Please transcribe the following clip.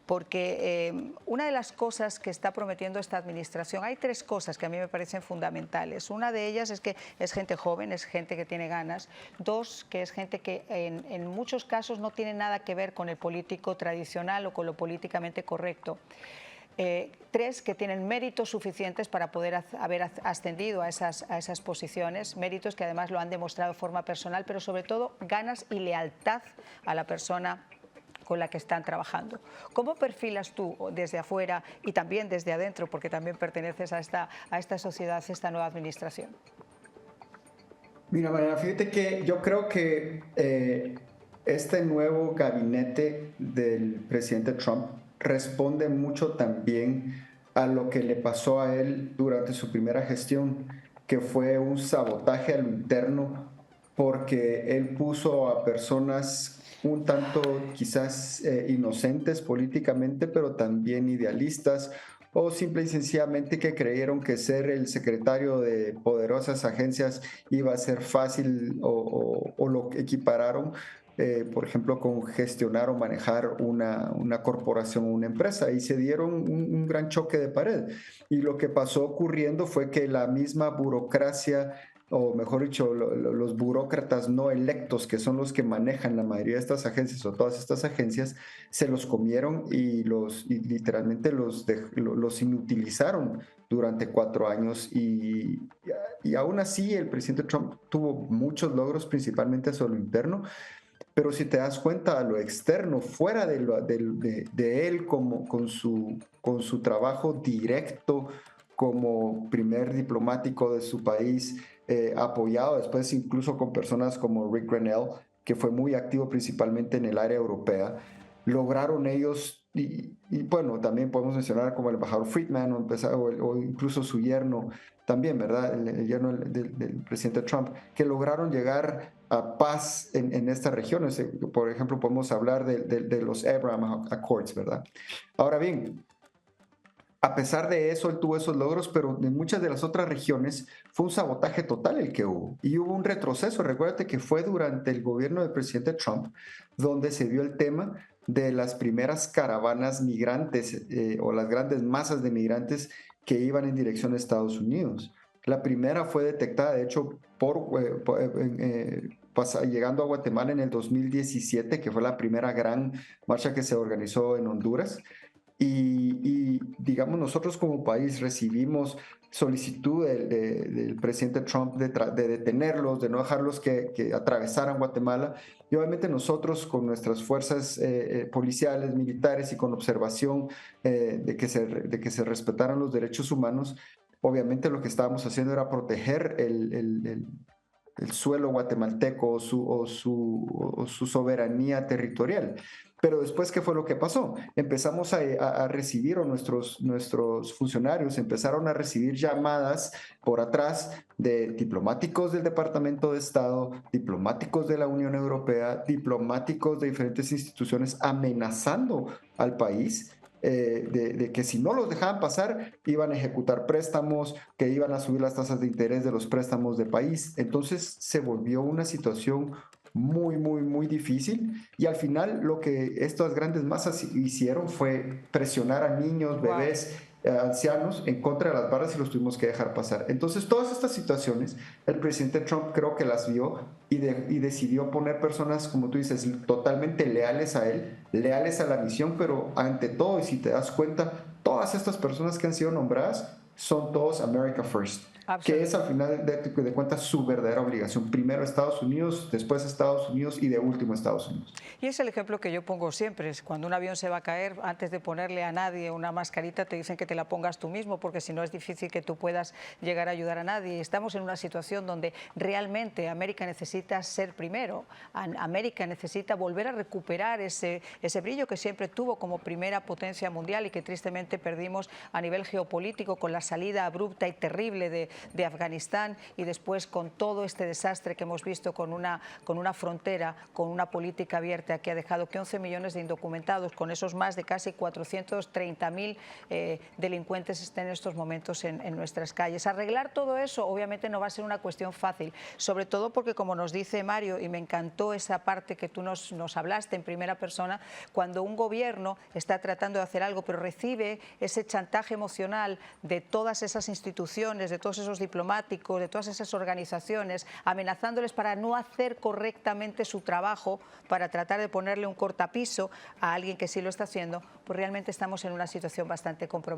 porque una de las cosas que está prometiendo esta administración, hay tres cosas que a mí me parecen fundamentales. Una de ellas es que es gente joven, es gente que tiene ganas. Dos, que es gente que en muchos casos no tiene nada que ver con el político tradicional o con lo políticamente correcto. Tres, que tienen méritos suficientes para poder haber ascendido a esas posiciones, méritos que además lo han demostrado de forma personal, pero sobre todo ganas y lealtad a la persona con la que están trabajando. ¿Cómo perfilas tú desde afuera y también desde adentro, porque también perteneces a esta sociedad, a esta nueva administración? Mira, Mariana, fíjate que yo creo que este nuevo gabinete del presidente Trump responde mucho también a lo que le pasó a él durante su primera gestión, que fue un sabotaje a lo interno, porque él puso a personas un tanto quizás inocentes políticamente, pero también idealistas, o simple y sencillamente que creyeron que ser el secretario de poderosas agencias iba a ser fácil o lo equipararon, por ejemplo, con gestionar o manejar una corporación o una empresa, y se dieron un gran choque de pared. Y lo que pasó ocurriendo fue que la misma burocracia, o mejor dicho, los burócratas no electos, que son los que manejan la mayoría de estas agencias o todas estas agencias, se los comieron y literalmente los inutilizaron durante 4 años. Y aún así el presidente Trump tuvo muchos logros, principalmente hacia lo interno, pero si te das cuenta a lo externo, fuera de él con su trabajo directo como primer diplomático de su país, apoyado después incluso con personas como Rick Grenell, que fue muy activo principalmente en el área europea, lograron ellos, y bueno, también podemos mencionar como el embajador Friedman o incluso su yerno también, ¿verdad? El yerno del presidente Trump, que lograron llegar a paz en estas regiones. Por ejemplo, podemos hablar de los Abraham Accords, ¿verdad? Ahora bien, a pesar de eso, él tuvo esos logros, pero en muchas de las otras regiones fue un sabotaje total el que hubo. Y hubo un retroceso. Recuérdate que fue durante el gobierno del presidente Trump donde se vio el tema de las primeras caravanas migrantes o las grandes masas de migrantes que iban en dirección a Estados Unidos. La primera fue detectada, de hecho, llegando a Guatemala en el 2017, que fue la primera gran marcha que se organizó en Honduras. Digamos, nosotros como país recibimos solicitud del presidente Trump de detenerlos, de no dejarlos que atravesaran Guatemala. Y obviamente nosotros con nuestras fuerzas policiales, militares y con observación de que se respetaran los derechos humanos, obviamente lo que estábamos haciendo era proteger el suelo guatemalteco o su soberanía territorial. Pero después, ¿qué fue lo que pasó? Empezamos a recibir, o nuestros funcionarios empezaron a recibir llamadas por atrás de diplomáticos del Departamento de Estado, diplomáticos de la Unión Europea, diplomáticos de diferentes instituciones amenazando al país. De que si no los dejaban pasar, iban a ejecutar préstamos, que iban a subir las tasas de interés de los préstamos de país. Entonces se volvió una situación muy, muy, muy difícil, y al final lo que estas grandes masas hicieron fue presionar a niños, Wow. bebés, ancianos en contra de las barras, y los tuvimos que dejar pasar. Entonces todas estas situaciones el presidente Trump creo que las vio y decidió poner personas, como tú dices, totalmente leales a él, leales a la misión, pero ante todo, y si te das cuenta, todas estas personas que han sido nombradas son todos America First, que es al final de cuentas su verdadera obligación. Primero Estados Unidos, después Estados Unidos y de último Estados Unidos. Y es el ejemplo que yo pongo siempre, es cuando un avión se va a caer, antes de ponerle a nadie una mascarita te dicen que te la pongas tú mismo, porque si no es difícil que tú puedas llegar a ayudar a nadie. Estamos en una situación donde realmente América necesita ser primero, América necesita volver a recuperar ese brillo que siempre tuvo como primera potencia mundial y que tristemente perdimos a nivel geopolítico con la salida abrupta y terrible de Afganistán y después con todo este desastre que hemos visto con una frontera, con una política abierta que ha dejado que 11 millones de indocumentados, con esos más de casi 430.000 delincuentes estén en estos momentos en nuestras calles. Arreglar todo eso obviamente no va a ser una cuestión fácil, sobre todo porque, como nos dice Mario, y me encantó esa parte que tú nos hablaste en primera persona, cuando un gobierno está tratando de hacer algo pero recibe ese chantaje emocional de todas esas instituciones, de todos esos diplomáticos, de todas esas organizaciones, amenazándoles para no hacer correctamente su trabajo, para tratar de ponerle un cortapiso a alguien que sí lo está haciendo, pues realmente estamos en una situación bastante comprometida.